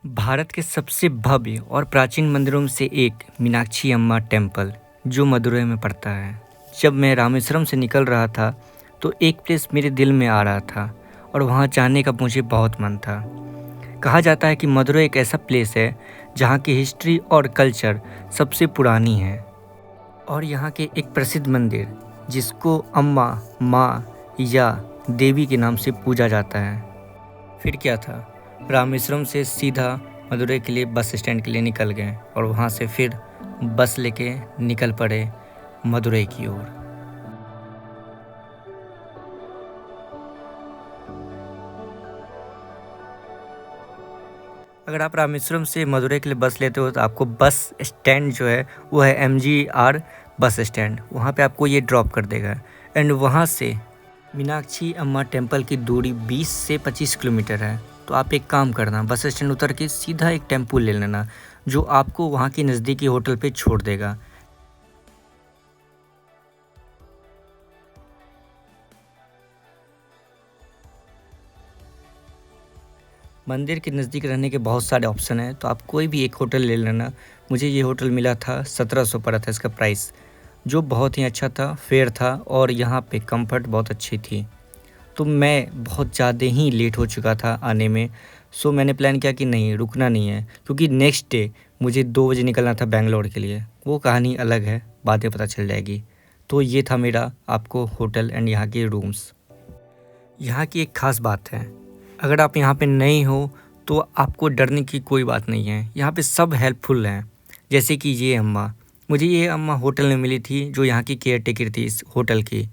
भारत के सबसे भव्य और प्राचीन मंदिरों में से एक मीनाक्षी अम्मा टेम्पल जो मदुरई में पड़ता है। जब मैं रामेश्वरम से निकल रहा था तो एक प्लेस मेरे दिल में आ रहा था और वहाँ जाने का मुझे बहुत मन था। कहा जाता है कि मदुरई एक ऐसा प्लेस है जहाँ की हिस्ट्री और कल्चर सबसे पुरानी है और यहाँ के एक प्रसिद्ध मंदिर जिसको अम्मा माँ या देवी के नाम से पूजा जाता है। फिर क्या था, रामेश्वरम से सीधा मदुरई के लिए बस स्टैंड के लिए निकल गए और वहाँ से फिर बस लेके निकल पड़े मदुरई की ओर। अगर आप रामेश्वरम से मदुरई के लिए बस लेते हो तो आपको बस स्टैंड जो है वो है MGR बस स्टैंड, वहाँ पे आपको ये ड्रॉप कर देगा। एंड वहाँ से मीनाक्षी अम्मा टेम्पल की दूरी 20 से 25 किलोमीटर है। तो आप एक काम करना, बस स्टैंड उतर के सीधा एक टेम्पो ले लेना जो आपको वहाँ के नज़दीकी होटल पे छोड़ देगा। मंदिर के नज़दीक रहने के बहुत सारे ऑप्शन हैं, तो आप कोई भी एक होटल ले लेना। मुझे ये होटल मिला था 1700 पड़ा था इसका प्राइस, जो बहुत ही अच्छा था, फेयर था और यहाँ पे कंफर्ट बहुत अच्छी थी। तो मैं बहुत ज़्यादा ही लेट हो चुका था आने में। सो मैंने प्लान किया कि नहीं, रुकना नहीं है, क्योंकि नेक्स्ट डे मुझे 2 बजे निकलना था बैंगलोर के लिए। वो कहानी अलग है, बाद में पता चल जाएगी। तो ये था मेरा आपको होटल एंड यहाँ के रूम्स। यहाँ की एक ख़ास बात है, अगर आप यहाँ पे नए हो तो आपको डरने की कोई बात नहीं है। यहाँ पे सब हेल्पफुल हैं। जैसे कि ये अम्मा, मुझे ये अम्मा होटल में मिली थी जो यहाँ की केयर टेकर थी इस होटल की।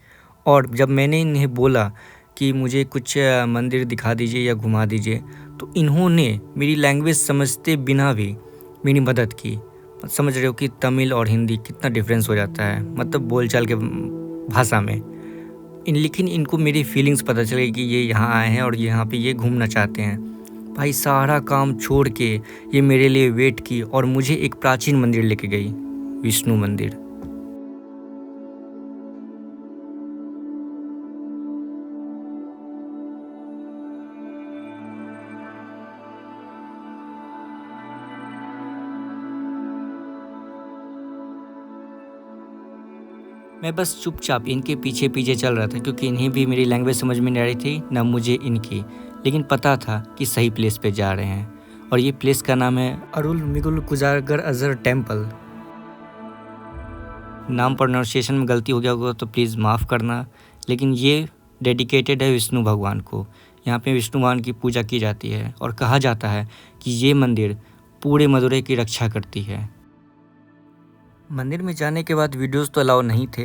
और जब मैंने इन्हें बोला कि मुझे कुछ मंदिर दिखा दीजिए या घुमा दीजिए, तो इन्होंने मेरी लैंग्वेज समझते बिना भी मेरी मदद की। समझ रहे हो कि तमिल और हिंदी कितना डिफरेंस हो जाता है, मतलब बोलचाल के भाषा में। लेकिन इनको मेरी फीलिंग्स पता चली कि ये यहाँ आए हैं और यहाँ पे ये घूमना चाहते हैं। भाई सारा काम छोड़ के ये मेरे लिए वेट की और मुझे एक प्राचीन मंदिर लेके गई, विष्णु मंदिर। मैं बस चुपचाप इनके पीछे पीछे चल रहा था, क्योंकि इन्हें भी मेरी लैंग्वेज समझ में नहीं आ रही थी, ना मुझे इनकी। लेकिन पता था कि सही प्लेस पे जा रहे हैं और ये प्लेस का नाम है अरुल मिगुल कुजागर अजर टेम्पल। नाम प्रोनाउंसिएशन में गलती हो गया होगा तो प्लीज़ माफ़ करना। लेकिन ये डेडिकेटेड है विष्णु भगवान को। यहाँ पे विष्णु भगवान की पूजा की जाती है और कहा जाता है कि ये मंदिर पूरे मदुरई की रक्षा करती है। मंदिर में जाने के बाद वीडियोस तो अलाउ नहीं थे,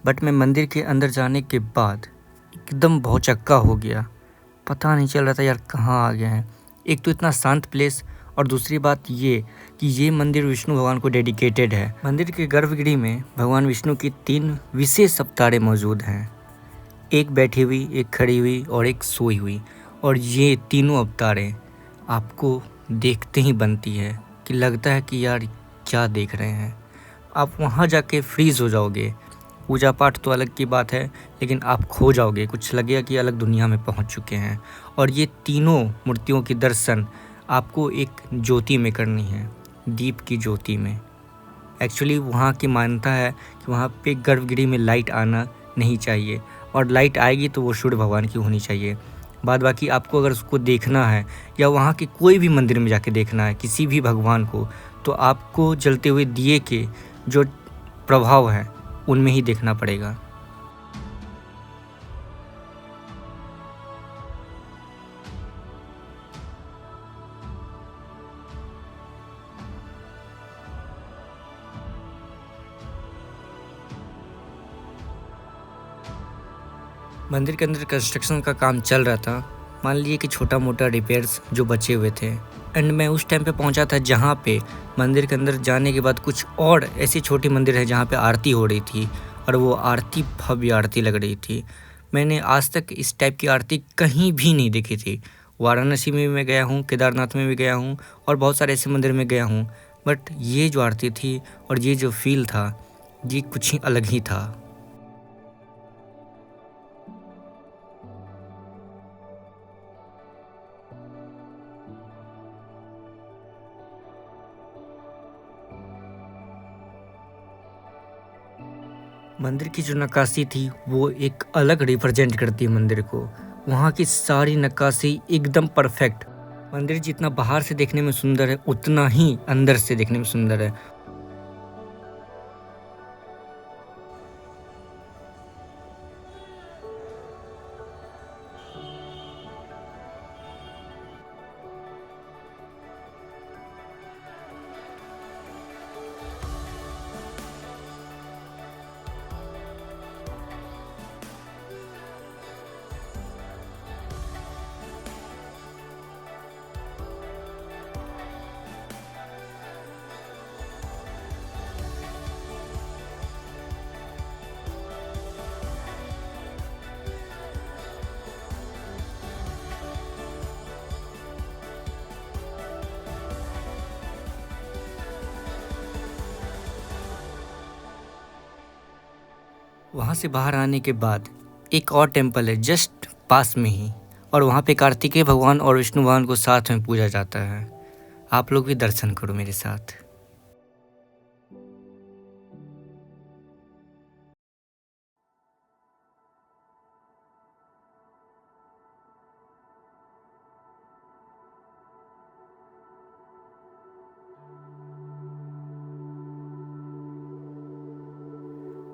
बट मैं मंदिर के अंदर जाने के बाद एकदम भौचक्का हो गया। पता नहीं चल रहा था यार कहाँ आ गए हैं। एक तो इतना शांत प्लेस, और दूसरी बात ये कि ये मंदिर विष्णु भगवान को डेडिकेटेड है। मंदिर के गर्भगृह में भगवान विष्णु की 3 विशेष अवतारें मौजूद हैं, एक बैठी हुई, एक खड़ी हुई और एक सोई हुई। और ये तीनों अवतारें आपको देखते ही बनती है कि लगता है कि यार क्या देख रहे हैं। आप वहाँ जाके फ्रीज हो जाओगे। पूजा पाठ तो अलग की बात है, लेकिन आप खो जाओगे, कुछ लगेगा कि अलग दुनिया में पहुँच चुके हैं। और ये तीनों मूर्तियों की दर्शन आपको एक ज्योति में करनी है, दीप की ज्योति में। एक्चुअली वहाँ की मान्यता है कि वहाँ पे गर्भगृह में लाइट आना नहीं चाहिए, और लाइट आएगी तो वो सूर्य भगवान की होनी चाहिए। बाद बाकी आपको अगर उसको देखना है या वहाँ के कोई भी मंदिर में जाके देखना है किसी भी भगवान को, तो आपको जलते हुए दिए के जो प्रभाव है उनमें ही देखना पड़ेगा। मंदिर के अंदर कंस्ट्रक्शन का काम चल रहा था। मान लीजिए कि छोटा मोटा रिपेयर्स जो बचे हुए थे। एंड मैं उस टाइम पे पहुंचा था जहां पे मंदिर के अंदर जाने के बाद कुछ और ऐसी छोटी मंदिर है जहां पे आरती हो रही थी, और वो आरती भव्य आरती लग रही थी। मैंने आज तक इस टाइप की आरती कहीं भी नहीं देखी थी। वाराणसी में भी मैं गया हूँ, केदारनाथ में भी गया हूँ और बहुत सारे ऐसे मंदिर में गया हूँ, बट ये जो आरती थी और ये जो फील था, ये कुछ ही अलग ही था। मंदिर की जो नक्काशी थी वो एक अलग रिप्रेजेंट करती है मंदिर को। वहाँ की सारी नक्काशी एकदम परफेक्ट। मंदिर जितना बाहर से देखने में सुंदर है उतना ही अंदर से देखने में सुंदर है। वहाँ से बाहर आने के बाद एक और टेम्पल है जस्ट पास में ही, और वहाँ पे कार्तिकेय भगवान और विष्णु भगवान को साथ में पूजा जाता है। आप लोग भी दर्शन करो मेरे साथ।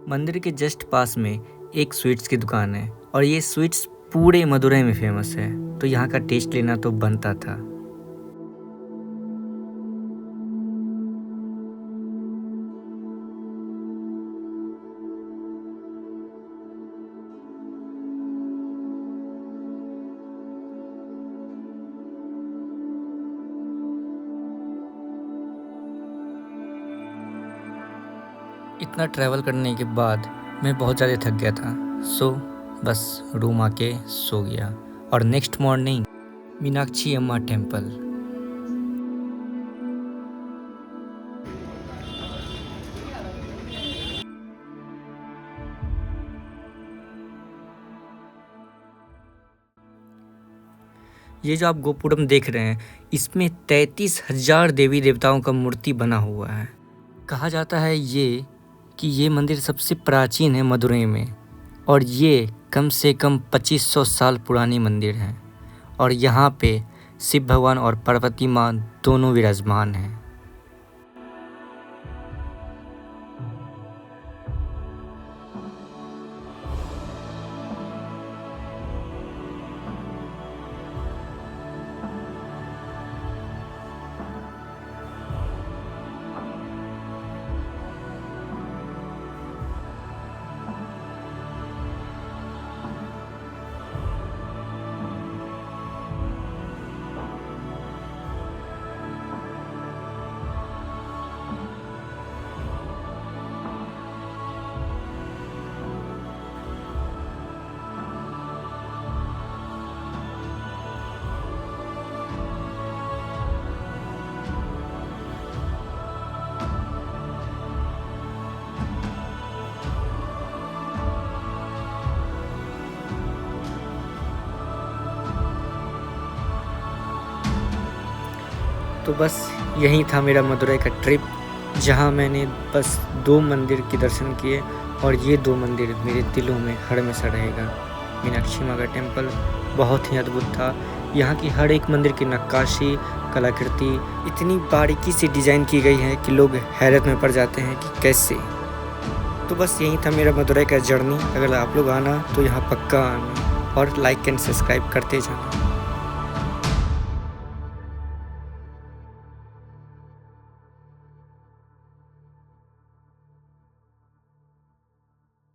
मंदिर के जस्ट पास में एक स्वीट्स की दुकान है, और ये स्वीट्स पूरे मदुरई में फेमस है, तो यहाँ का टेस्ट लेना तो बनता था। इतना ट्रैवल करने के बाद मैं बहुत ज़्यादा थक गया था, सो बस रूम आके सो गया। और नेक्स्ट मॉर्निंग मीनाक्षी अम्मा टेम्पल। ये जो आप गोपुरम देख रहे हैं, इसमें 33,000 देवी देवताओं का मूर्ति बना हुआ है। कहा जाता है कि ये मंदिर सबसे प्राचीन है मदुरई में, और ये कम से कम 2500 साल पुरानी मंदिर है, और यहाँ पे शिव भगवान और पार्वती माँ दोनों विराजमान हैं। तो बस यही था मेरा मदुरई का ट्रिप, जहाँ मैंने बस 2 मंदिर के दर्शन किए, और ये 2 मंदिर मेरे दिलों में हमेशा रहेगा। मीनाक्षी माँ का टेम्पल बहुत ही अद्भुत था। यहाँ की हर एक मंदिर की नक्काशी, कलाकृति इतनी बारीकी से डिज़ाइन की गई है कि लोग हैरत में पड़ जाते हैं कि कैसे। तो बस यही था मेरा मदुरई का जर्नी। अगर आप लोग आना तो यहाँ पक्का आना, और लाइक एंड सब्सक्राइब करते जाना।